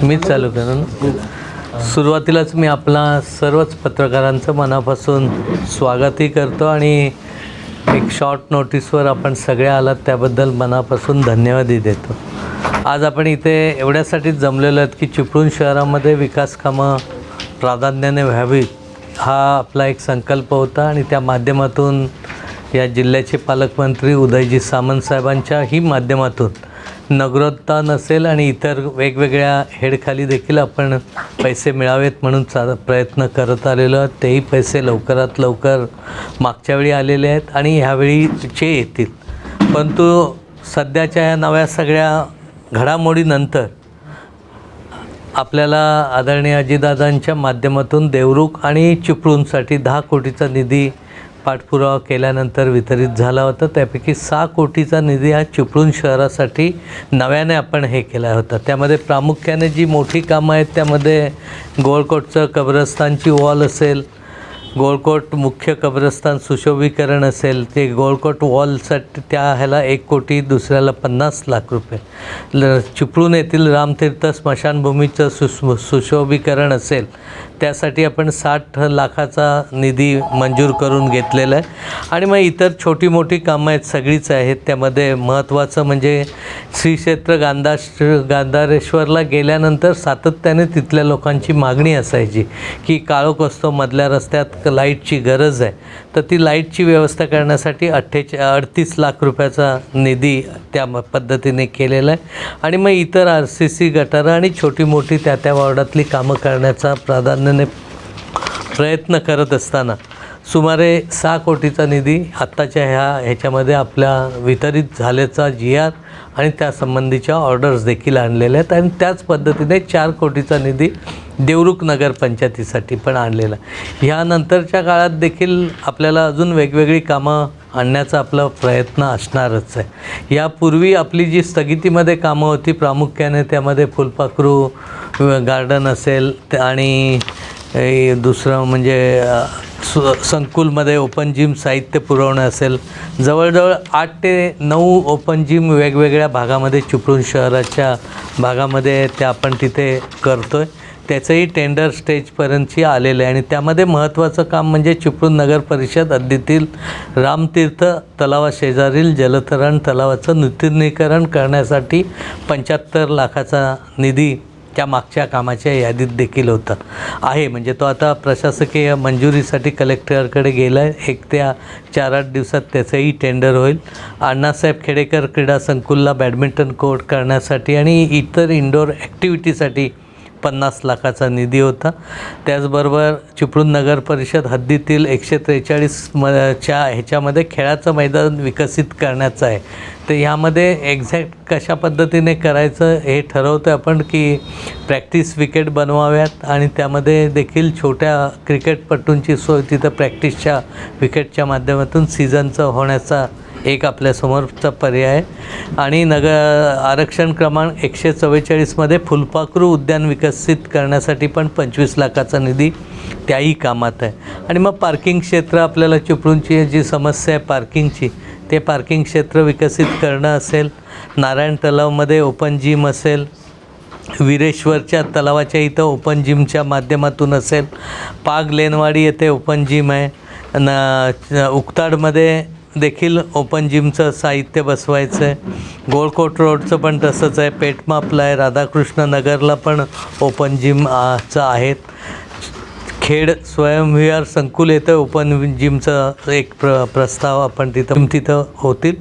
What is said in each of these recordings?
मीच चालू करू ना. सुरुवातीलाच मी आपला सर्वच पत्रकारांचं मनापासून स्वागतही करतो आणि एक शॉर्ट नोटीसवर आपण सगळे आलात त्याबद्दल मनापासून धन्यवादही देतो. आज आपण इथे एवढ्यासाठीच जमलेलो आहेत की चिपळूण शहरामध्ये विकास कामं प्राधान्याने व्हावीत हा आपला एक संकल्प होता आणि त्या माध्यमातून या जिल्ह्याचे पालकमंत्री उदयजी सामंत साहेबांच्याही माध्यमातून नगरोत्थान असेल आणि इतर वेगवेगळ्या हेडखाली देखील आपण पैसे मिळावेत म्हणून प्रयत्न करत आलेलो आहोत. तेही पैसे लवकरात लवकर मागच्या वेळी आलेले आहेत आणि ह्यावेळीचे येतील. परंतु सध्याच्या ह्या नव्या सगळ्या घडामोडीनंतर आपल्याला आदरणीय अजितदादांच्या माध्यमातून देवरुख आणि चिपळूणसाठी 10 कोटीचा निधी पाठपुरावा केल्यानंतर वितरित झाला होता. त्यापैकी 6 कोटीचा निधी हा चिपळूण शहरासाठी नव्याने आपण हे केला होता. त्यामध्ये प्रामुख्याने जी मोठी कामं आहेत त्यामध्ये गोळकोटचं कब्रस्तानची वॉल असेल, गोळकोट मुख्य कब्रस्तान सुशोभीकरण असेल, ते गोळकोट वॉलसाठी त्या ह्याला 1 कोटी, दुसऱ्याला 50 लाख रुपये. चिपळूण येथील रामतीर्थ स्मशानभूमीचं सुशोभीकरण असेल त्यासाठी आपण 60 लाखाचा निधी मंजूर करून घेतलेला आहे. आणि मग इतर छोटी मोठी कामं आहेत, सगळीच आहेत. त्यामध्ये महत्त्वाचं म्हणजे श्री क्षेत्र गांधारेश्वरला गेल्यानंतर सातत्याने तिथल्या लोकांची मागणी असायची की काळोख असतो, मधल्या रस्त्यात लाईटची गरज आहे, तर ती लाईटची व्यवस्था करण्यासाठी 38 लाख रुपयाचा निधी त्या पद्धतीने केलेला आहे. आणि मग इतर RCC गटारं आणि छोटी मोठी त्या वॉर्डातली कामं करण्याचा प्राधान्याने प्रयत्न करत असताना सुमारे 6 कोटीचा निधी आत्ताच्या ह्याच्यामध्ये आपल्या वितरित झाल्याचा GR आणि त्यासंबंधीच्या ऑर्डर्स देखील आणलेल्या आहेत. आणि त्याच पद्धतीने 4 कोटीचा निधी देवरुख नगरपंचायतीसाठी पण आणलेला. ह्यानंतरच्या काळात देखील आपल्याला अजून वेगवेगळी कामं आणण्याचा आपला प्रयत्न असणारच आहे. यापूर्वी आपली जी स्थगितीमध्ये कामं होती प्रामुख्याने त्यामध्ये फुलपाखरू गार्डन असेल आणि दुसरं म्हणजे संकुलमध्ये ओपन जिम साहित्य पुरवणं असेल, जवळजवळ 8 ते 9 ओपन जिम वेगवेगळ्या भागामध्ये चिपळूण शहराच्या भागामध्ये ते आपण तिथे करतो आहे. त्याचंही टेंडर स्टेजपर्यंतची आलेलं आहे. आणि त्यामध्ये महत्त्वाचं काम म्हणजे चिपळूण नगर परिषद हद्दीतील रामतीर्थ तलावाशेजारील जलतरण तलावाचं नूतनीकरण करण्यासाठी 75 लाखाचा निधी त्या मागच्या कामाच्या यादीत देखील होता आहे. म्हणजे तो आता प्रशासकीय मंजुरीसाठी कलेक्टरकडे गेला आहे. 1 ते 4-8 दिवसात त्याचंही टेंडर होईल. अण्णासाहेब खेडेकर क्रीडा संकुलला बॅडमिंटन कोर्ट करण्यासाठी आणि इतर इंडोर ॲक्टिव्हिटीसाठी 50 लाखाचा निधी होता. त्याचबरोबर चिपळूण नगर परिषद हद्दीतील 143च्या ह्याच्यामध्ये खेळाचं मैदान विकसित करण्याचं आहे. तर ह्यामध्ये एक्झॅक्ट कशा पद्धतीने करायचं हे ठरवतो आपण की प्रॅक्टिस विकेट बनवाव्यात आणि त्यामध्ये देखील छोट्या क्रिकेटपटूंची सोय तिथं प्रॅक्टिसच्या विकेटच्या माध्यमातून सीझनचं होण्याचा एक आपल्यासमोरचा पर्याय आहे. आणि आरक्षण क्रमांक 144मध्ये फुलपाखरू उद्यान विकसित करण्यासाठी पण 25 लाखाचा निधी त्याही कामात आहे. आणि मग पार्किंग क्षेत्र आपल्याला चिपळूणची जी समस्या आहे पार्किंगची, ते पार्किंग क्षेत्र विकसित करणं असेल, नारायण तलावमध्ये ओपन जिम असेल, विरेश्वरच्या तलावाच्या इथं ओपन जिमच्या माध्यमातून असेल, पाग लेनवाडी येथे ओपन जिम आहे, उकताडमध्ये देखील ओपन जिमचं साहित्य बसवायचं आहे, गोळकोट रोडचं पण तसंच आहे, पेठमापला आहे, राधाकृष्ण नगरला पण ओपन जिमचं आहेत, खेड स्वयंविहार संकुल येतं ओपन जिमचं एक प्रस्ताव आपण तिथं होतील.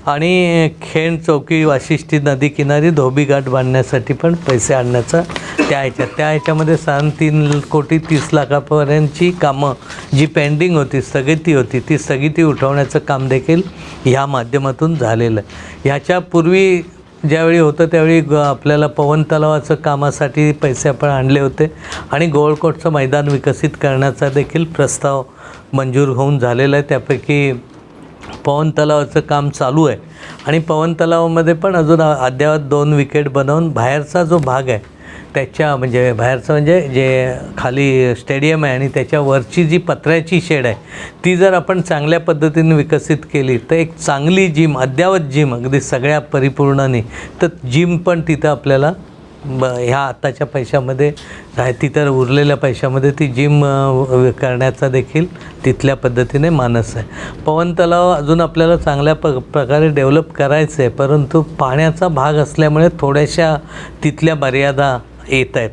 आणि खेड चौकी वाशिष्ठी नदी किनारी धोबी घाट बांधण्यासाठी पण पैसे आणण्याचा त्या ह्याच्यामध्ये 3 कोटी 30 लाखापर्यंतची कामं जी पेंडिंग होती, स्थगिती होती, ती स्थगिती उठवण्याचं काम देखील ह्या माध्यमातून झालेलं आहे. ह्याच्यापूर्वी ज्यावेळी होतं त्यावेळी आपल्याला पवन तलावाचं कामासाठी पैसे आपण आणले होते आणि गोळकोटचं मैदान विकसित करण्याचा देखील प्रस्ताव मंजूर होऊन झालेला आहे. त्यापैकी पवन तलावाचं काम चालू आहे आणि पवन तलावामध्ये पण अजून अद्ययावत 2 विकेट बनवून बाहेरचा जो भाग आहे त्याच्या म्हणजे बाहेरचं म्हणजे जे खाली स्टेडियम आहे आणि त्याच्यावरची जी पत्र्याची शेड आहे ती जर आपण चांगल्या पद्धतीने विकसित केली तर एक चांगली जिम, अद्ययावत जिम अगदी सगळ्या परिपूर्णाने, तर जिम पण तिथं आपल्याला ह्या आत्ताच्या पैशामध्ये आहे, तिथं उरलेल्या पैशामध्ये ती जिम करण्याचा देखील तिथल्या पद्धतीने मानस आहे. पवन तलाव अजून आपल्याला चांगल्या प्रकारे डेव्हलप करायचं आहे, परंतु पाण्याचा भाग असल्यामुळे थोड्याशा तिथल्या मर्यादा येत आहेत.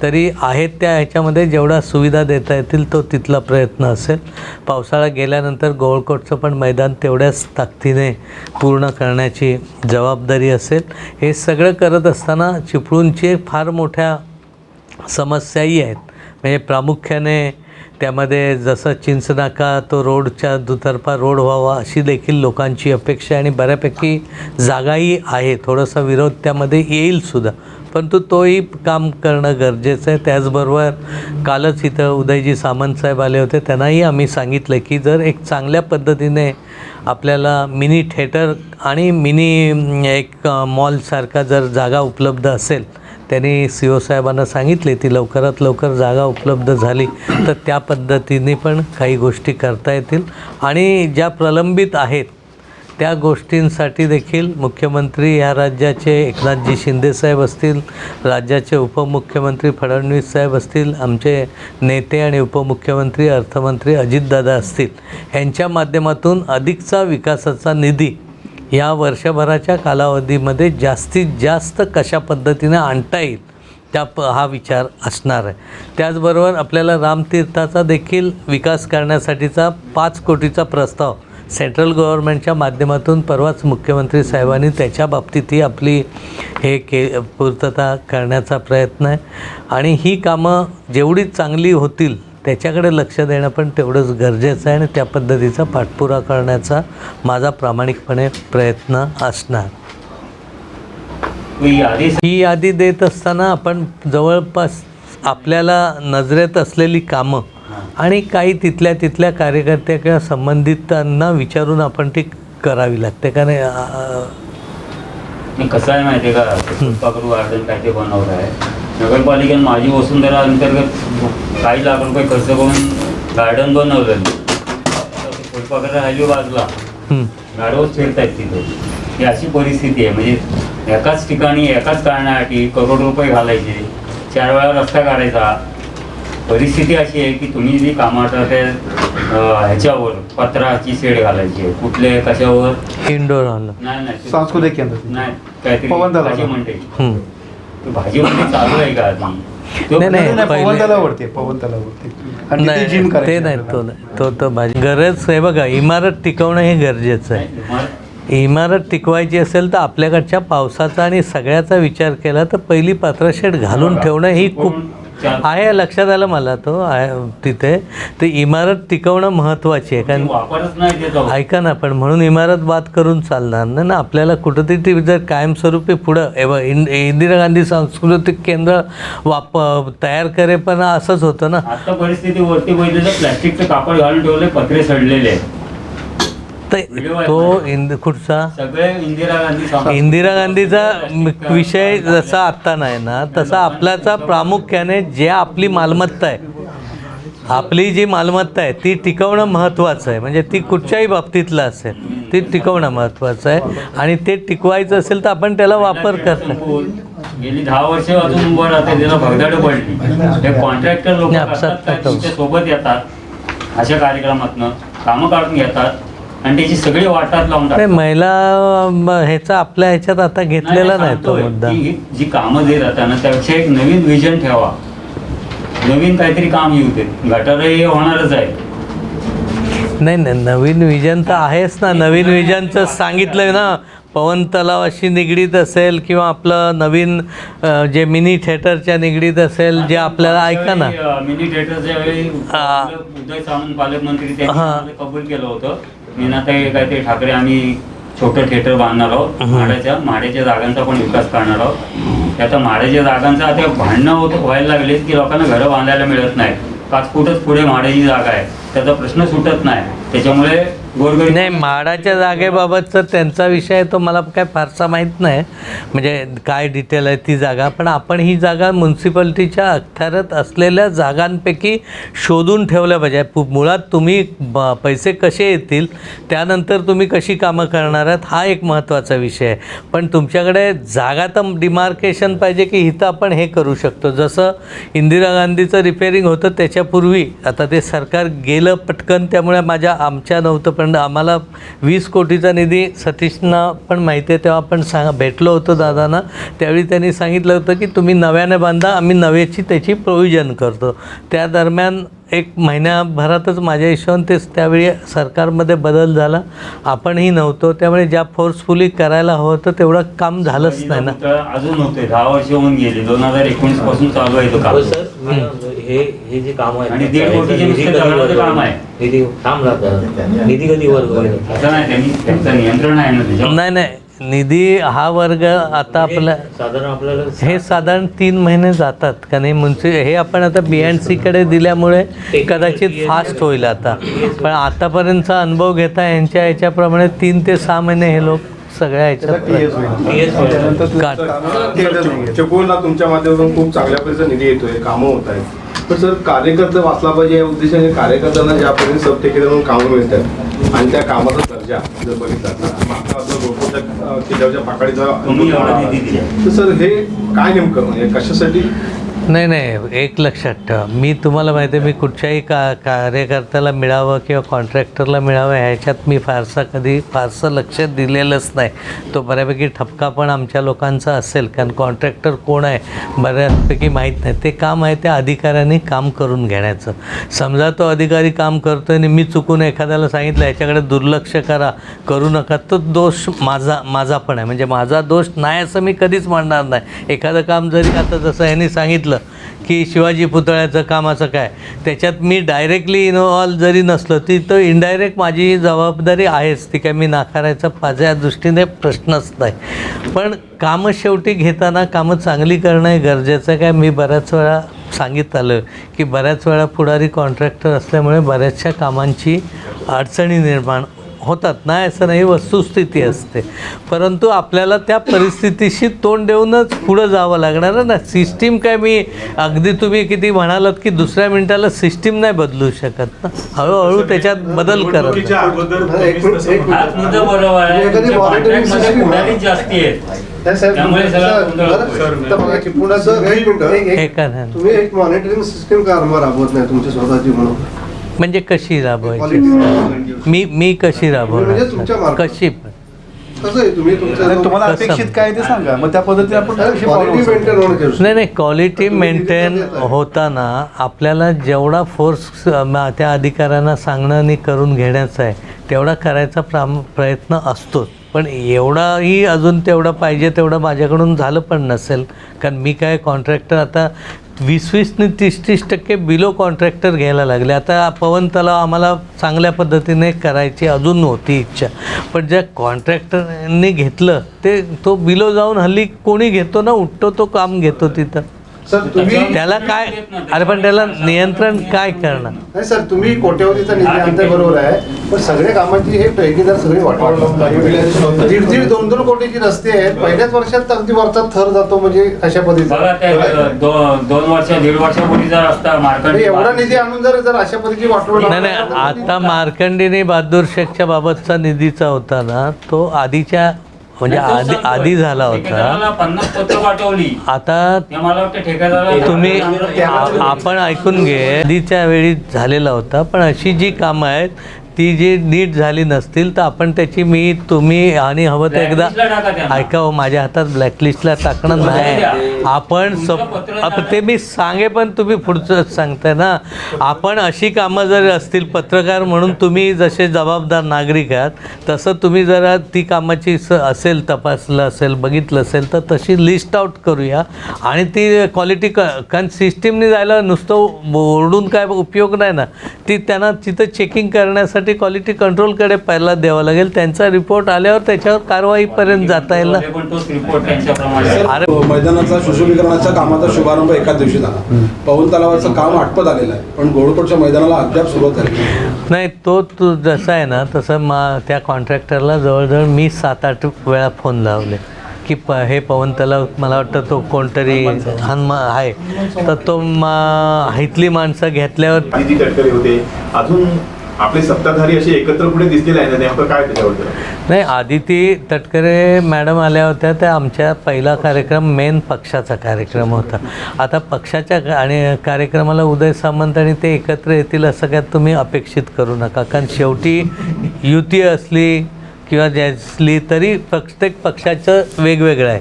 तरी आहेत त्या ह्याच्यामध्ये जेवढा सुविधा देता येतील तो तिथला प्रयत्न असेल. पावसाळा गेल्यानंतर गोळकोटचं पण मैदान तेवढ्याच ताकदीने पूर्ण करण्याची जबाबदारी असेल. हे सगळं करत असताना चिपळूणची फार मोठ्या समस्याही आहेत. म्हणजे प्रामुख्याने त्यामध्ये जसं चिंचनाका तो रोडच्या दुतर्फा रोड व्हावा अशी देखील लोकांची अपेक्षा आहे आणि बऱ्यापैकी जागाही आहे. थोडासा विरोध त्यामध्ये येईलसुद्धा, परंतु तोही काम करणं गरजेचं आहे. त्याचबरोबर कालच इथं उदयजी सामंत साहेब आले होते, त्यांनाही आम्ही सांगितलं की जर एक चांगल्या पद्धतीने आपल्याला मिनी थिएटर आणि मिनी एक मॉलसारखा जर जागा उपलब्ध असेल, त्यांनी CO साहेबांना सांगितले ती लवकरात लवकर जागा उपलब्ध झाली तर त्या पद्धतीने पण काही गोष्टी करता येतील. आणि ज्या प्रलंबित आहेत त्या गोष्टींसाठी देखील मुख्यमंत्री या राज्याचे एकनाथजी शिंदेसाहेब असतील, राज्याचे उपमुख्यमंत्री फडणवीस साहेब असतील, आमचे नेते आणि उपमुख्यमंत्री अर्थमंत्री अजितदादा असतील, यांच्या माध्यमातून अधिकचा विकासाचा निधी या वर्षभराच्या कालावधीमध्ये जास्तीत जास्त कशा पद्धतीने आणता येईल हा विचार असणार आहे. त्याचबरोबर आपल्याला रामतीर्थाचा देखील विकास करण्यासाठीचा 5 कोटीचा प्रस्ताव सेंट्रल गव्हर्नमेंटच्या माध्यमातून परवाच मुख्यमंत्री साहेबांनी त्याच्या बाबतीतही आपली पूर्तता करण्याचा प्रयत्न आहे. आणि ही कामं जेवढी चांगली होतील त्याच्याकडे लक्ष देणं पण तेवढंच गरजेचं आहे आणि त्या पद्धतीचा पाठपुरावा करण्याचा माझा प्रामाणिकपणे प्रयत्न असणार. ही यादी देत असताना आपण जवळपास आपल्याला नजरेत असलेली कामं आणि काही तिथल्या कार्यकर्त्या किंवा संबंधितांना विचारून आपण ती करावी लागते. कारण कसं आहे माहिती आहे का, फुलपाखरू गार्डन काय ते बनवलं आहे नगरपालिकेने माझी वसुंधरा अंतर्गत काही लाख रुपये खर्च करून गार्डन बनवलं. फुलपाखरू राहिली बाजूला गाडवच फिरतायत तिथे. ही अशी परिस्थिती आहे. म्हणजे एकाच ठिकाणी एकाच कारणासाठी करोड रुपये घालायचे, 4 वेळा रस्ता काढायचा. परिस्थिती अशी आहे की तुम्ही जी कामाचा ते ह्याच्यावर पत्राची शेड घालायची आहे, कुठले कशावर इंडोर नाही सांस्कृतिक केंद्र नाही काहीतरी भाजी म्हणते भाजी म्हणते चालू आहे का आधी पवन तलावरती ते नाही तो भाजी गरज आहे. बघा, इमारत टिकवणं हे गरजेचं आहे. इमारत टिकवायची असेल तर आपल्याकडच्या पावसाचा आणि सगळ्याचा विचार केला तर पहिली पात्रशेड घालून ठेवणं ही खूप आहे. लक्षात आलं मला तो आहे तिथे. ते इमारत टिकवणं महत्त्वाची आहे. कारण ऐका ना, पण म्हणून इमारत बाद करून चालणार नाही ना. आपल्याला कुठंतरी ती जर कायमस्वरूपी पुढं इंदिरा गांधी सांस्कृतिक केंद्र तयार करे पण असंच होतं ना. आता परिस्थिती वरती बघितलं तर प्लॅस्टिकचं कापड घालून ठेवले, पत्रे सडलेले आहेत. तो कुठचा इंदिरा गांधीचा विषय जसा आत्ता नाही ना, तसा आपल्याचा प्रामुख्याने जे आपली मालमत्ता आहे, आपली जी मालमत्ता आहे ती टिकवणं महत्त्वाचं आहे. म्हणजे ती कुठच्याही बाबतीतलं असेल ती टिकवणं महत्त्वाचं आहे. आणि ते टिकवायचं असेल तर आपण त्याला वापर करतो. गेली 10 वर्ष अजून उभं राहते, त्याला भगदाड पडली. हे कॉन्ट्रॅक्टर लोक सोबत येतात अशा कार्यक्रमातनं कामं काढून घेतात आणि त्याची सगळी वाटात लावून टाकतात. महिला ह्याचा आपल्या ह्याच्यात आता घेतलेला नाही तो मुद्दा. जी कामं देत राहताना त्यापेक्षा एक नवीन विजन ठेवा, नवीन काहीतरी काम येऊ दे. गटार हे होणारच आहे. नाही नवीन विजन तर आहेच ना. नवीन विजनचं सांगितलंय ना, पवन तलावाशी निगडीत असेल किंवा आपलं नवीन जे मिनी थिएटरच्या निगडीत असेल, जे आपल्याला ऐका ना मिनी थिएटरच्या वेळी उदय सामंत पालकमंत्री त्यांनी कबूल केलं होतं. मी ना ते काहीतरी ठाकरे आम्ही छोटं थिएटर बांधणार आहोत, म्हाड्याच्या जागांचा पण विकास करणार आहोत. आता म्हाड्याच्या जागांचा आता भांडणं व्हायला लागले की लोकांना घरं बांधायला मिळत नाही. 5 फूटच पुढे म्हाड्याची जागा आहे, त्याचा प्रश्न सुटत नाही. त्याच्यामुळे गोरगरीब नाही, म्हाडाच्या जागेबाबतचा त्यांचा विषय आहे तो मला काय फारसा माहीत नाही, म्हणजे काय डिटेल आहे ती जागा. पण आपण ही जागा म्युन्सिपाल्टीच्या अखत्यारात असलेल्या जागांपैकी शोधून ठेवल्या पाहिजे. मुळात तुम्ही पैसे कसे येतील, त्यानंतर तुम्ही कशी कामं करणार आहात, हा एक महत्त्वाचा विषय आहे. पण तुमच्याकडे जागा तर डिमार्केशन पाहिजे की इथं आपण हे करू शकतो. जसं इंदिरा गांधीचं रिपेअरिंग होतं त्याच्यापूर्वी, आता ते सरकार गेलं पटकन, त्यामुळे आमच्या नव्हतं, पण आम्हाला 20 कोटीचा निधी सतीशना पण माहिती आहे, तेव्हा आपण भेटलो होतो दादांना. त्यावेळी त्यांनी सांगितलं होतं की तुम्ही नव्याने बांधा, आम्ही नव्याची त्याची प्रोव्हिजन करतो. त्या दरम्यान 1 महिन्याभरातच माझ्या हिशोबाने तेच त्यावेळी सरकारमध्ये बदल झाला, आपणही नव्हतो. त्यामुळे ज्या फोर्सफुली करायला हवं होतं तेवढं काम झालंच नाही ना. अजून नव्हते, 10 वर्ष होऊन गेले. 2019 पासून चालू आहे तो काम. हे जे काम आहे आणि 1.5 कोटीचे नुसते चालवण्याचं काम आहे. निधी कधी वर्ग असं नाही, त्यांचं नियंत्रण आहे ना त्याच्यावर. नाही, निधी हा वर्ग आता आपला साधारण आपल्याला हे साधारण 3 महिने जातात का नाही. हे आपण आता BNCकडे दिल्यामुळे कदाचित फास्ट होईल आता, पण आतापर्यंतचा अनुभव घेता याच्याप्रमाणे 3 ते 6 महिने हे लोक सगळ्या ह्याच्यात चिपळूणला तुमच्या माध्यमातून खूप चांगल्या पद्धतीचा निधी येतोय, कामं होत आहेत. पण सर, कार्यकर्ता वाचला पाहिजे या उद्देशाने कार्यकर्त्यांना ज्या पद्धतीने सब ठेकेदारून कामं मिळतात आणि त्या कामाचा दर्जा जर बघितला तर किल्ल्याच्या पाकडीचा तुम्ही एवढा निधी दिला. तर सर हे काय नेमकं म्हणजे कशासाठी? नाही, एक लक्षात ठेवा, मी तुम्हाला माहिती आहे, मी कुठच्याही कार्यकर्त्याला मिळावं किंवा कॉन्ट्रॅक्टरला मिळावं ह्याच्यात मी फारसं लक्ष दिलेलंच नाही. तो बऱ्यापैकी ठपका पण आमच्या लोकांचा असेल, कारण कॉन्ट्रॅक्टर कोण आहे बऱ्यापैकी माहीत नाही. ते काम आहे त्या अधिकाऱ्यांनी काम करून घेण्याचं. समजा तो अधिकारी काम करतो आणि मी चुकून एखाद्याला सांगितलं ह्याच्याकडे दुर्लक्ष करू नका, तो दोष माझा पण आहे. म्हणजे माझा दोष नाही असं मी कधीच म्हणणार नाही. एखादं काम जरी आता जसं ह्यांनी सांगितलं की शिवाजी पुतळ्याचं कामाचं काय, त्याच्यात मी डायरेक्टली इन्व्हॉल्व जरी नसलो ती तर इनडायरेक्ट माझी जबाबदारी आहेच, ती काय मी नाकारायचा माझ्या दृष्टीने प्रश्नच नाही. पण कामं शेवटी घेताना कामं चांगली करणं हे गरजेचं आहे. काय मी बऱ्याच वेळा सांगितलं आलं की बऱ्याच वेळा पुढारी कॉन्ट्रॅक्टर असल्यामुळे बऱ्याचशा कामांची अडचणी निर्माण होतात, नाही असं नाही, वस्तुस्थिती असते. परंतु आपल्याला त्या परिस्थितीशी तोंड देऊनच पुढं जावं लागणार आहे ना. सिस्टीम काय मी अगदी तुम्ही किती म्हणालात की दुसऱ्या मिनिटाला सिस्टीम नाही बदलू शकत ना, हळूहळू त्याच्यात बदल करत. हाच मुद्दा बरोबर आहे. तुमच्या कॉन्ट्रॅक्टमध्ये पुढारीच जास्ती आहेत, त्यामुळे सगळा गोंधळ होतोय. तुम्ही एक मॉनिटरिंग सिस्टीम का राबवत नाही तुमची स्वतःची म्हणून? म्हणजे कशी राबवायची, मी कशी राबवणार, कशी पण कसं आहे तुम्ही तुमचं तुम्हाला अपेक्षित काय ते सांगा, मग त्या पद्धतीने आपण क्वालिटी मेंटेन होणं गरजेचं आहे. नाही, क्वालिटी मेंटेन होताना आपल्याला जेवढा फोर्स त्या अधिकाऱ्यांना सांगणं आणि करून घेण्याचा आहे तेवढा करायचा प्रयत्न असतोच. पण एवढाही अजून तेवढं पाहिजे तेवढं माझ्याकडून झालं पण नसेल, कारण मी काय कॉन्ट्रॅक्टर आता 20-20 ने 30% बिलो कॉन्ट्रॅक्टर घ्यायला लागले. आता पवन तलाव आम्हाला चांगल्या पद्धतीने करायची अजून होती इच्छा, पण ज्या कॉन्ट्रॅक्टरने घेतलं तो बिलो जाऊन हल्ली कोणी घेतो ना, उठतो तो काम घेतो तिथं. सर तुम्ही त्याला काय, अरे पण त्याला नियंत्रण काय करणार? नाही सर, तुम्ही कोट्यवधीचा निधी आणताय बरोबर आहे, पण सगळ्या कामाची हे ठेकेदार सगळे वाटवून 1.5-2 कोटीची रस्ते आहेत, पहिल्याच वर्षात अगदी वरचा थर जातो. म्हणजे अशा पद्धतीचा बघा ते 2 वर्ष 1.5 वर्षापूर्वीचा रस्ता मार्केट एवढा निधी आणून जर अशा पद्धतीची वाटवून नाही, आता मार्कंडीने बहादूर शेखच्या बाबतचा निधीचा होता ना, तो आधीच्या म्हणजे आधी झाला होता. 50 पत्र पाठवली. आता मला वाटतं ठेकेदाराला तुम्ही आपण ऐकून घे, आधीच्या वेळी झालेला होता, पण अशी जी कामं आहेत ती जी नीट झाली नसतील तर आपण त्याची तुम्ही आणि हवं तर एकदा ऐका हो, माझ्या हातात ब्लॅकलिस्टला टाकणं नाही. आपण ते मी सांगे, पण तुम्ही पुढचं सांगताय ना. आपण अशी कामं जर असतील, पत्रकार म्हणून तुम्ही जसे जबाबदार नागरिक आहात तसं तुम्ही जरा ती कामाची असेल, तपासलं असेल, बघितलं असेल तर तशी लिस्ट आउट करूया आणि ती क्वालिटी कारण सिस्टीमने जायला नुसतं ओरडून काय उपयोग नाही ना. ती त्यांना तिथं चेकिंग करण्यासाठी त्यासाठी क्वालिटी कंट्रोलकडे पहिला द्यावा लागेल. त्यांचा रिपोर्ट आल्यावर त्याच्यावर कारवाईपर्यंत जाता येईल ना. पण तोच रिपोर्ट त्यांच्याप्रमाणे अरे मैदानाचा सुशोभीकरणाच्या कामाचा शुभारंभ एकाच दिवशी झाला. पवन तलावाचं काम आटपत आलेलं आहे, पण घोडकोटच्या मैदानाला अद्याप सुरुवात झाली नाही, तो जसा आहे ना तसं त्या कॉन्ट्रॅक्टरला जवळजवळ मी 7-8 वेळा फोन लावले की हे पवन तलाव मला वाटतं तो कोणतरी आहे, तर तो इथली माणसं घेतल्यावर आदिती तटकरे होते, अजून आपले सत्ताधारी असे एकत्र कुठे दिसलेले आहे ना, नेमकं काय त्याच्याबद्दल? नाही, आदिती तटकरे मॅडम आल्या होत्या, त्या आमच्या पहिला कार्यक्रम मेन पक्षाचा कार्यक्रम होता. आता पक्षाच्या आणि कार्यक्रमाला उदय सामंत आणि ते एकत्र येतील असं काय तुम्ही अपेक्षित करू नका, कारण शेवटी युती असली किंवा असली तरी प्रत्येक पक्षाचं वेगवेगळं आहे.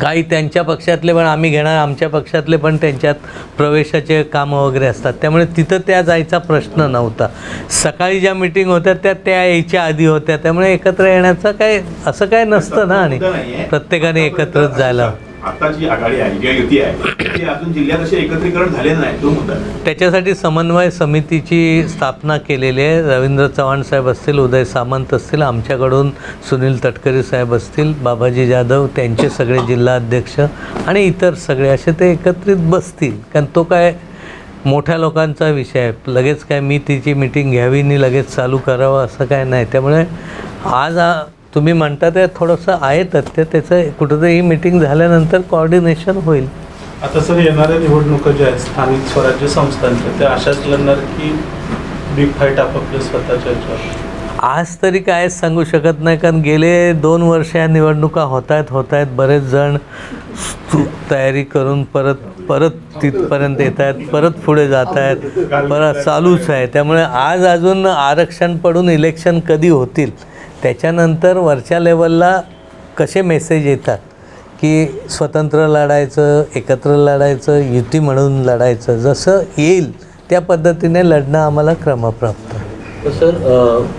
काही त्यांच्या पक्षातले पण आम्ही घेणार, आमच्या पक्षातले पण त्यांच्यात प्रवेशाचे कामं वगैरे असतात, त्यामुळे तिथं त्या जायचा प्रश्न नव्हता. सकाळी ज्या मीटिंग होत्या त्या यायच्या आधी होत्या, त्यामुळे एकत्र येण्याचं काय असं काय नसतं ना, आणि प्रत्येकाने एकत्रच जायला. आता जी आघाडी आहे किंवा युती आहे ती अजून जिल्ह्यात असे एकत्रीकरण झालेलं नाही, तो मुद्दा आहे. त्याच्यासाठी समन्वय समितीची स्थापना केलेली आहे. रवींद्र चव्हाण साहेब असतील, उदय सामंत असतील, आमच्याकडून सुनील तटकरे साहेब असतील, बाबाजी जाधव, त्यांचे सगळे जिल्हा अध्यक्ष आणि इतर सगळे असे ते एकत्रित बसतील, कारण तो काय मोठ्या लोकांचा विषय आहे. लगेच काय मी तिची मीटिंग घ्यावी आणि लगेच चालू करावं असं काय नाही. त्यामुळे आज तुम्ही म्हणता ते थोडंसं आहे तथ्य, त्याचं कुठंतरी ही मीटिंग झाल्यानंतर कोऑर्डिनेशन होईल. आता सर येणाऱ्या निवडणुका ज्या आहेत स्थानिक स्वराज्य संस्थांच्या, त्या अशाच लढणार की बिग फाईट आपापल्या स्वतःच्या याच्यावर? आज तरी काय सांगू शकत नाही, कारण गेले 2 वर्ष या निवडणुका होत आहेत. बरेच जण तयारी करून परत तिथपर्यंत येत आहेत, परत पुढे जात आहेत, परत चालूच आहे. त्यामुळे आज अजून आरक्षण पडून इलेक्शन कधी होतील, त्याच्यानंतर वरच्या लेवलला कसे मेसेज येतात की स्वतंत्र लढायचं, एकत्र लढायचं, युती म्हणून लढायचं, जसं येईल त्या पद्धतीने लढणं आम्हाला क्रमप्राप्त. तर सर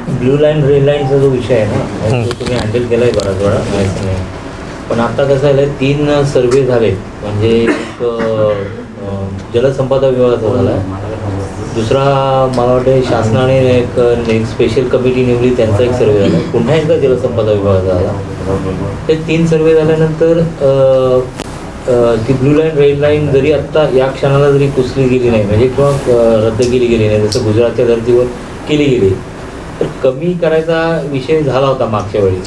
ब्ल्यू लाईन रेड लाईनचा जो विषय आहे ना, तो तुम्ही हँडल केला आहे बराच वेळा, माहिती नाही. पण आता कसं झालं आहे, 3 सर्वे झाले, म्हणजे एक जलसंपदा विभागाचा झाला आहे, दुसरा मला वाटतं शासनाने एक स्पेशल कमिटी नेमली, त्यांचा एक सर्वे झाला, पुन्हा एकदा जलसंपदा विभागाचा झाला. ते 3 सर्वे झाल्यानंतर ती ब्ल्यू लाईन रेड लाईन जरी आत्ता या क्षणाला जरी पुसली गेली नाही, म्हणजे किंवा रद्द केली गेली नाही, जसं गुजरातच्या धर्तीवर केली गेली, तर कमी करायचा विषय झाला होता मागच्या वेळी.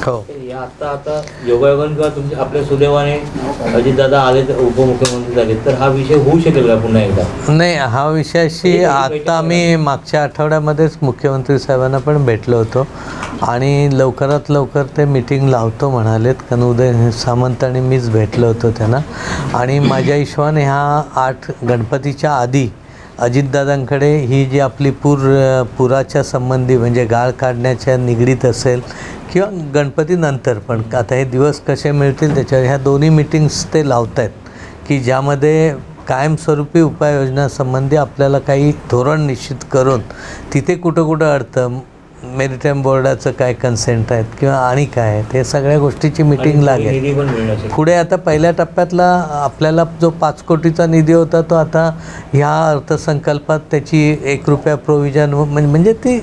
या आता योगायोगाने किंवा तुमच्या आपल्या सुदैवाने अजितदादा आले, तर उपमुख्यमंत्री झाले, तर हा विषय होऊ शकेल का पुन्हा एकदा? नाही, हा विषयाशी आत्ता आम्ही मागच्या आठवड्यामध्येच मुख्यमंत्री साहेबांना पण भेटलो होतो आणि लवकरात लवकर ते मीटिंग लावतो म्हणालेत, कारण उदय सामंत आणि मीच भेटलो होतो त्यांना. आणि माझ्या हिशोबाने ह्या 8 गणपतीच्या आधी अजितदादांकडे ही जी आपली पुराच्या संबंधी म्हणजे गाळ काढण्याच्या निगडीत असेल किंवा गणपतीनंतर पण, आता हे दिवस कसे मिळतील त्याच्यावर ह्या दोन्ही मीटिंग्स ते लावत आहेत की ज्यामध्ये कायमस्वरूपी उपाययोजनासंबंधी आपल्याला काही धोरण निश्चित करून तिथे कुठं अडतं, मेरिटाईम बोर्डाचं काय कन्सेंट आहेत किंवा आणि काय आहे, ते सगळ्या गोष्टीची मीटिंग लागेल. पुढे आता पहिल्या टप्प्यातला आपल्याला जो 5 कोटीचा निधी होता, तो आता ह्या अर्थसंकल्पात त्याची ₹1 प्रोव्हिजन म्हणजे ती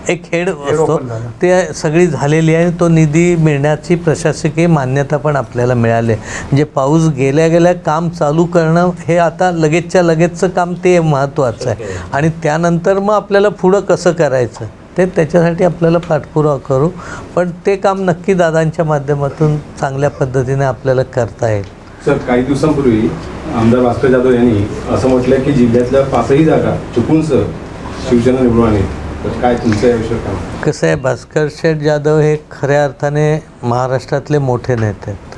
एक हेड असतो, ते सगळी झालेली आहे. तो निधी मिळण्याची प्रशासकीय मान्यता पण आपल्याला मिळाली आहे. म्हणजे पाऊस गेल्या काम चालू करणं हे आता लगेचच्या लगेचचं काम ते महत्त्वाचं आहे, आणि त्यानंतर मग आपल्याला पुढं कसं करायचं ते त्याच्यासाठी आपल्याला पाठपुरावा करू. पण ते काम नक्की दादांच्या माध्यमातून चांगल्या पद्धतीने आपल्याला करता येईल. सर, काही दिवसांपूर्वी आमदार भास्कर जाधव यांनी असं म्हटलं की जिल्ह्यातल्या 5ही जागा चुकून सर शिवसेना निवडून आणेल, तर काय तुमचं याविषयी काय? कसं आहे, भास्कर शेठ जाधव हे खऱ्या अर्थाने महाराष्ट्रातले मोठे नेते आहेत.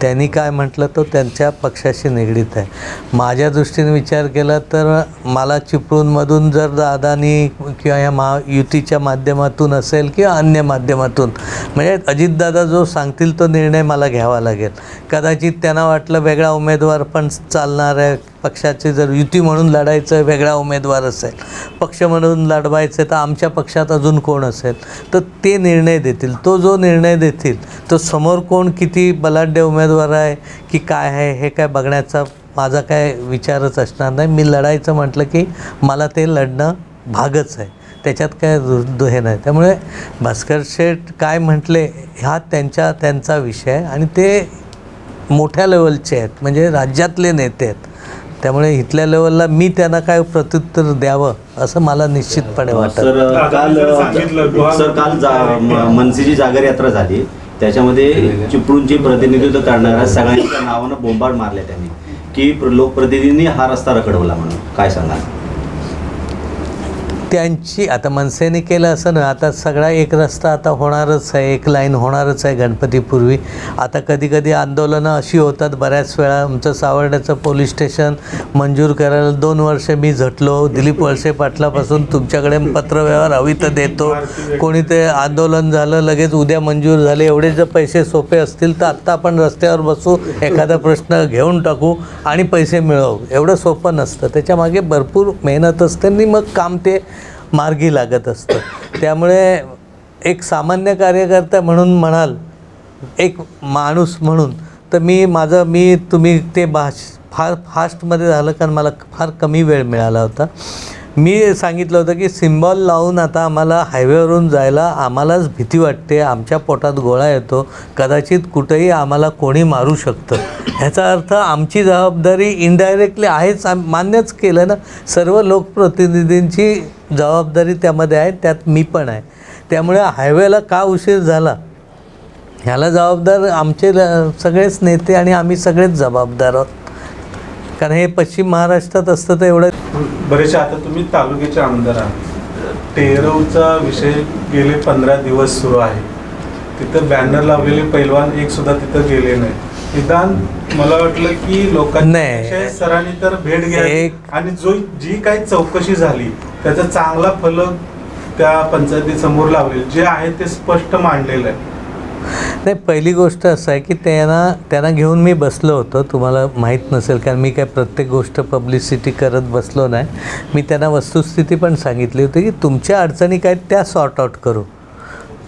त्यांनी काय म्हटलं तो त्यांच्या पक्षाशी निगडीत आहे. माझ्या दृष्टीने विचार केला तर मला चिपळूणमधून जर दादानी किंवा या महायुतीच्या माध्यमातून असेल किंवा अन्य माध्यमातून, म्हणजे अजितदादा जो सांगतील तो निर्णय मला घ्यावा लागेल. कदाचित त्यांना वाटलं वेगळा उमेदवार पण चालणार आहे, पक्षाचे जर युती म्हणून लढायचं वेगळा उमेदवार असेल, पक्ष म्हणून लढवायचं तर आमच्या पक्षात अजून कोण असेल, तर ते निर्णय देतील. तो जो निर्णय देतील तो समोर कोण किती बलाढ्य उमेदवार आहे की काय आहे हे काय बघण्याचा माझा काय विचारच असणार नाही. मी लढायचं म्हटलं की मला ते लढणं भागच आहे. त्याच्यात काय हे नाही. त्यामुळे भास्कर शेठ काय म्हटले हा त्यांचा विषय आहे आणि ते मोठ्या लेवलचे आहेत, म्हणजे राज्यातले नेते आहेत. त्यामुळे इथल्या लेवलला मी त्यांना काय प्रत्युत्तर द्यावं असं मला निश्चितपणे वाटतं. काल मनसेची जागर यात्रा झाली, त्याच्यामध्ये चिपळूणचे प्रतिनिधित्व करणाऱ्या सगळ्यांच्या नावानं बोंबाड मारले त्यांनी की लोकप्रतिनिधींनी हा रस्ता रखडवला म्हणून. काय सांगाल? त्यांची आता मनसेने केलं असं ना, आता सगळा एक रस्ता आता होणारच आहे, एक लाईन होणारच आहे गणपतीपूर्वी. आता कधी कधी आंदोलनं अशी होतात, बऱ्याच वेळा आमचं सावर्ड्याचं पोलीस स्टेशन मंजूर करायला 2 वर्ष मी झटलो. दिलीप वळसे पाटलापासून तुमच्याकडे पत्रव्यवहार हवी तर देतो, कोणी ते आंदोलन झालं लगेच उद्या मंजूर झाले. एवढे जर पैसे सोपे असतील तर आत्ता आपण रस्त्यावर बसू, एखादा प्रश्न घेऊन टाकू आणि पैसे मिळवू. एवढं सोपं नसतं, त्याच्यामागे भरपूर मेहनत असते आणि मग काम ते मार्गी लागत असतं. त्यामुळे एक सामान्य कार्यकर्ता म्हणून म्हणाल, एक माणूस म्हणून तर तुम्ही ते फार फास्टमध्ये झालं कारण मला फार कमी वेळ मिळाला होता. मी सांगितलं होतं की सिम्बॉल लावून आता आम्हाला हायवेवरून जायला आम्हालाच भीती वाटते, आमच्या पोटात गोळा येतो, कदाचित कुठेही आम्हाला कोणी मारू शकतं. ह्याचा अर्थ आमची जबाबदारी इनडायरेक्टली आहेच, मान्यच केलं ना. सर्व लोकप्रतिनिधींची जबाबदारी त्यामध्ये आहे, त्यात मी पण आहे. त्यामुळे हायवेला का उशीर झाला ह्याला जबाबदार आमचे सगळेच नेते आणि आम्ही सगळेच जबाबदार आहोत. कारण हे पश्चिम महाराष्ट्रात असतं तर एवढं. बरेचसे आता तुम्ही तालुक्याचे आमदार आहात, टेहरवचा विषय गेले 15 दिवस सुरू आहे. तिथं बॅनर लावलेले पैलवान एक सुद्धा तिथं गेले नाही. निदान मला वाटलं की लोकांनी सरांनी तर भेट घ्यावी आणि जी काही चौकशी झाली त्याचा चांगला फलक त्या पंचायतीसमोर लावलेलं जे आहे ते स्पष्ट मांडलेलं आहे. नाही, पहिली गोष्ट असं आहे की त्यांना घेऊन मी बसलो होतो. तुम्हाला माहीत नसेल कारण मी काय प्रत्येक गोष्ट पब्लिसिटी करत बसलो नाही. मी त्यांना वस्तुस्थिती पण सांगितली होती की तुमच्या अडचणी काय त्या सॉर्ट आऊट करू.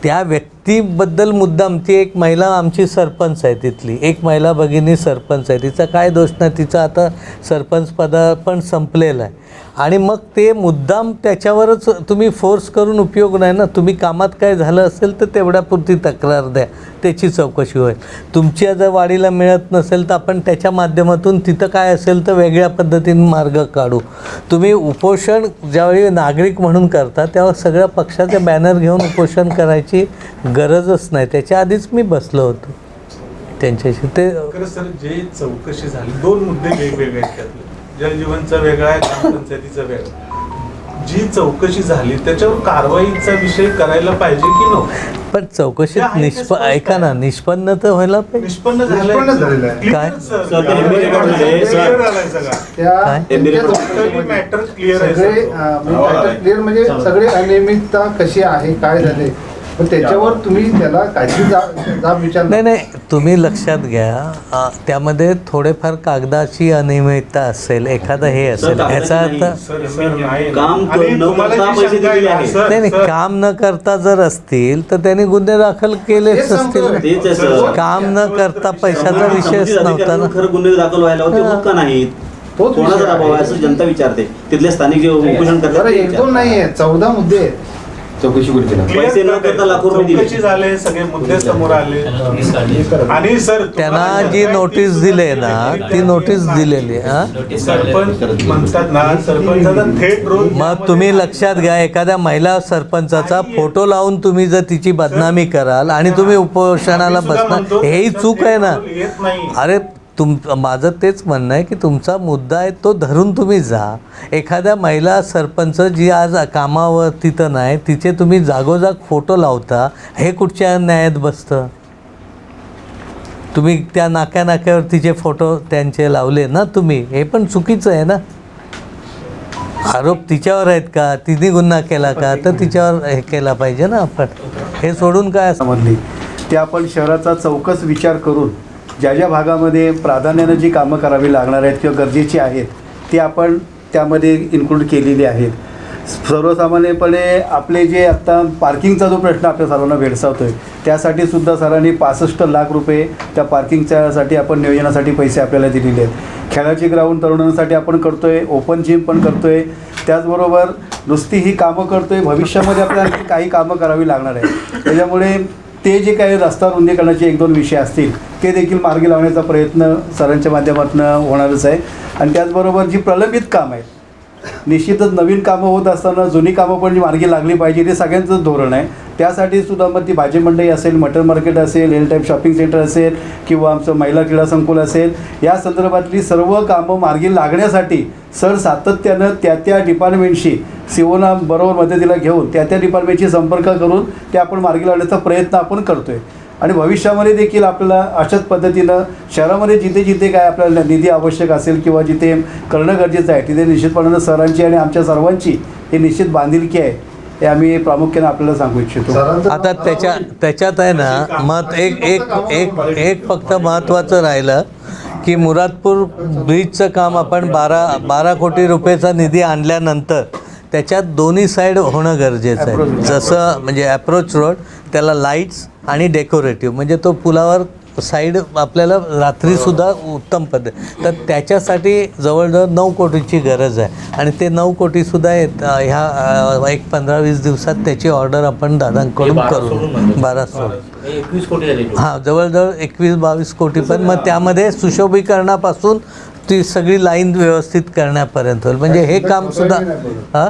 त्या व्यक्तीबद्दल मुद्दाम ती एक महिला आमची सरपंच आहे, तिथली एक महिला भगिनी सरपंच आहे, तिचा काय दोष नाही, तिचं आता सरपंच पदा पण संपलेलं आहे. आणि मग ते मुद्दाम त्याच्यावरच तुम्ही फोर्स करून उपयोग नाही ना. तुम्ही कामात काय झालं असेल तर तेवढ्यापुरती तक्रार द्या, त्याची चौकशी होईल. तुमच्या जर वाडीला मिळत नसेल तर आपण त्याच्या माध्यमातून तिथं काय असेल तर वेगळ्या पद्धतीने मार्ग काढू. तुम्ही उपोषण ज्यावेळी नागरिक म्हणून करता तेव्हा सगळ्या पक्षाचे बॅनर घेऊन उपोषण करायची गरजच नाही. त्याच्या आधीच मी बसलो होतो त्यांच्याशी. ते सर जे चौकशी झाली 2 मुद्दे वेगवेगळे आहेत त्यातले. जलजीवनचा वेगळा आहे, ग्रामपंचायतीचा वेगळा. जी चौकशी झाली त्याच्यावर कारवाईचा विषय करायला पाहिजे की नको? पण चौकशीत ऐका ना, निष्पन्न तर व्हायला पाहिजे. निष्पन्न झालेलं आहे. काय मॅटर क्लिअर आहे. क्लिअर म्हणजे सगळे अनियमितता कशी आहे, काय झाले, पण त्याच्यावर तुम्ही त्याला काहीतरी जाब विचार. नाही, तुम्ही लक्षात घ्या त्यामध्ये थोडेफार कागदाची अनियमितता असेल, एखादं हे असेल, याचा अर्थ नाही, काम न करता जर असतील तर त्यांनी गुन्हे दाखल केलेच असतील. काम न करता पैशाचा विषयच नव्हता ना. खरं गुन्हे दाखल व्हायला होते होत का नाहीत? कोणाचा दबाव आहे असं जनता विचारते. तिथले स्थानिक जे उपोषण करतात 1-2 नाहीये, 14 मुद्दे आहेत. चौकशी पैसे न करता लाखो चौकशी झाले, सगळे मुद्दे समोर आले. आणि सर त्यांना जी नोटीस दिली ना ती नोटीस दिलेली आहे. सरपंच म्हणतात ना, सरपंचाचा थेट रोल. मग तुम्ही लक्षात घ्या, एखाद्या महिला सरपंचाचा फोटो लावून तुम्ही जर तिची बदनामी कराल आणि तुम्ही उपोषणाला बसणार, हेही चूक आहे ना. अरे माझं तेच म्हणणं आहे की तुमचा मुद्दा आहे तो धरून तुम्ही जा. एखाद्या महिला सरपंच जी आज कामावर तिथं नाही, तिचे तुम्ही जागोजाग फोटो लावता, हे कुठच्या न्यायात बसतं? तुम्ही त्या नाक्यावर तिचे फोटो त्यांचे लावले ना तुम्ही, हे पण चुकीचं आहे ना. आरोप तिच्यावर आहेत का, तिने गुन्हा केला का, तर तिच्यावर हे केला पाहिजे ना आपण. हे सोडून काय समजली ते आपण शहराचा चौकस विचार करून ज्या ज्या भागामध्ये प्राधान्यानं जी कामं करावी लागणार आहेत किंवा गरजेची आहेत ती आपण त्यामध्ये इन्क्लूड केलेली आहेत. सर्वसामान्यपणे आपले जे आत्ता पार्किंगचा जो प्रश्न आपल्या सर्वांना भेडसावतो आहे त्यासाठी सुद्धा सरांनी 65 लाख रुपये त्या पार्किंगच्यासाठी आपण नियोजनासाठी पैसे आपल्याला दिलेले आहेत. खेळाची ग्राउंड तरुणांसाठी आपण करतो आहे, ओपन जिम पण करतो आहे. त्याचबरोबर नुसती ही कामं करतो आहे, भविष्यामध्ये आपल्याला आणखी काही कामं करावी लागणार आहे. त्याच्यामुळे ते जे काही रस्ता रुंदीकरणाचे 1-2 विषय असतील ते देखील मार्गी लावण्याचा प्रयत्न सरांच्या माध्यमातून होणारच आहे. आणि त्याचबरोबर जी प्रलंबित कामं आहेत, निश्चितच नवीन कामं होत असताना जुनी कामं पण जी मार्गी लागली पाहिजे ते सगळ्यांचंच धोरण आहे. त्यासाठी सुद्धा मग ती भाजी मंडई असेल, मटन मार्केट असेल, एल टाईप शॉपिंग सेंटर असेल किंवा आमचं महिला क्रीडा संकुल असेल, या संदर्भातली सर्व कामं मार्गी लागण्यासाठी सर सातत्यानं त्या डिपार्टमेंटशी सीओना बरोबर मदतीला घेऊन त्या डिपार्टमेंटशी संपर्क करून ते आपण मार्गी लावण्याचा प्रयत्न आपण करतो आहे. आणि भविष्यामध्ये देखील आपल्याला अशाच पद्धतीनं शहरामध्ये जिथे जिथे काय आपल्याला निधी आवश्यक असेल किंवा जिथे करणं गरजेचं आहे तिथे निश्चितपणानं सरांची आणि आमच्या सर्वांची ही निश्चित बांधिलकी आहे हे आम्ही प्रामुख्याने आपल्याला सांगू इच्छितो. आता त्याच्यात आहे ना मत एक फक्त महत्त्वाचं राहिलं की मुरादपूर ब्रिजचं काम आपण 12 कोटी रुपयेचा निधी आणल्यानंतर त्याच्यात दोन्ही साईड होणं गरजेचं आहे. जसं म्हणजे अप्रोच रोड त्याला लाईट्स आणि डेकोरेटिव्ह म्हणजे तो पुलावर साईड आपल्याला रात्रीसुद्धा उत्तम पद्धत तर त्याच्यासाठी जवळजवळ 9 कोटीची गरज आहे. आणि ते 9 कोटीसुद्धा ह्या एक 15-20 दिवसात त्याची ऑर्डर आपण दादांकडून करू. 12 सोड 21 कोटी झाली. हां, जवळजवळ 21-22 कोटी पण मग त्यामध्ये सुशोभीकरणापासून ती सगळी लाईन व्यवस्थित करण्यापर्यंत होईल. म्हणजे हे काम सुद्धा हां